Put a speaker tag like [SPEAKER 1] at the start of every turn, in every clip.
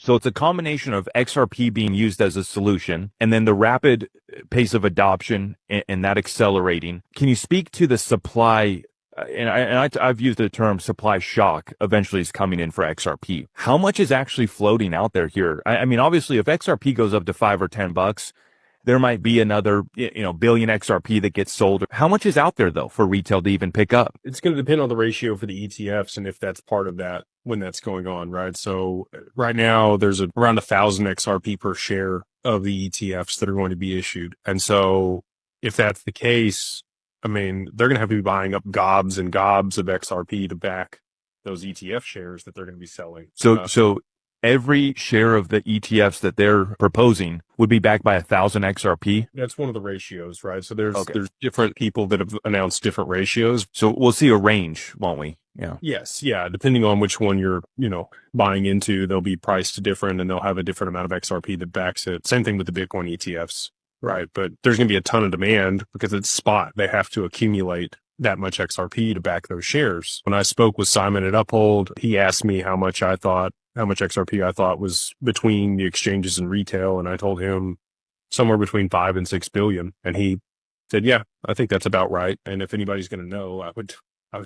[SPEAKER 1] So it's a combination of XRP being used as a solution and then the rapid pace of adoption and that accelerating. Can you speak to the supply? I've used the term supply shock eventually is coming in for XRP. How much is actually floating out there here? I mean, obviously, if XRP goes up to $5 or $10, there might be another, billion XRP that gets sold. How much is out there though for retail to even pick up?
[SPEAKER 2] It's going to depend on the ratio for the ETFs and if that's part of that when that's going on, right? So right now there's around 1,000 XRP per share of the ETFs that are going to be issued. And so if that's the case, I mean, they're going to have to be buying up gobs and gobs of XRP to back those ETF shares that they're going to be selling.
[SPEAKER 1] So every share of the ETFs that they're proposing would be backed by 1,000 XRP.
[SPEAKER 2] That's one of the ratios, right? So there's different people that have announced different ratios.
[SPEAKER 1] So we'll see a range, won't we? Yeah.
[SPEAKER 2] Yes. Yeah. Depending on which one you're, buying into, they'll be priced different and they'll have a different amount of XRP that backs it. Same thing with the Bitcoin ETFs. Right. But there's going to be a ton of demand because it's spot. They have to accumulate that much XRP to back those shares. When I spoke with Simon at Uphold, he asked me how much XRP I thought was between the exchanges and retail. And I told him somewhere between 5 and 6 billion. And he said, yeah, I think that's about right. And if anybody's going to know, I would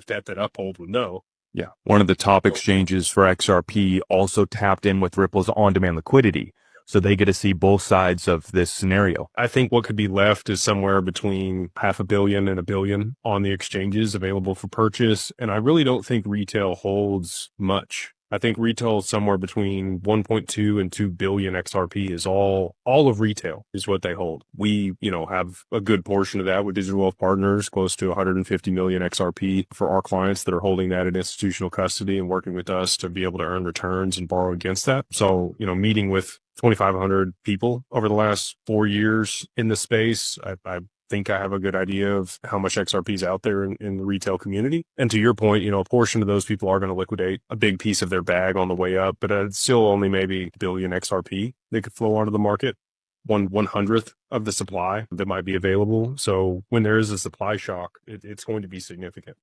[SPEAKER 2] bet that Uphold would know.
[SPEAKER 1] Yeah. One of the top exchanges for XRP also tapped in with Ripple's on-demand liquidity. So they get to see both sides of this scenario.
[SPEAKER 2] I think what could be left is somewhere between $500 million and $1 billion on the exchanges available for purchase. And I really don't think retail holds much. I think retail is somewhere between 1.2 and 2 billion XRP is all of retail is what they hold. We, have a good portion of that with Digital Wealth Partners, close to 150 million XRP for our clients that are holding that in institutional custody and working with us to be able to earn returns and borrow against that. So, meeting with 2,500 people over the last 4 years in the space, I think I have a good idea of how much XRP is out there in the retail community. And to your point, a portion of those people are going to liquidate a big piece of their bag on the way up, but it's still only maybe a billion XRP that could flow onto the market, 1/100th of the supply that might be available. So when there is a supply shock, it's going to be significant.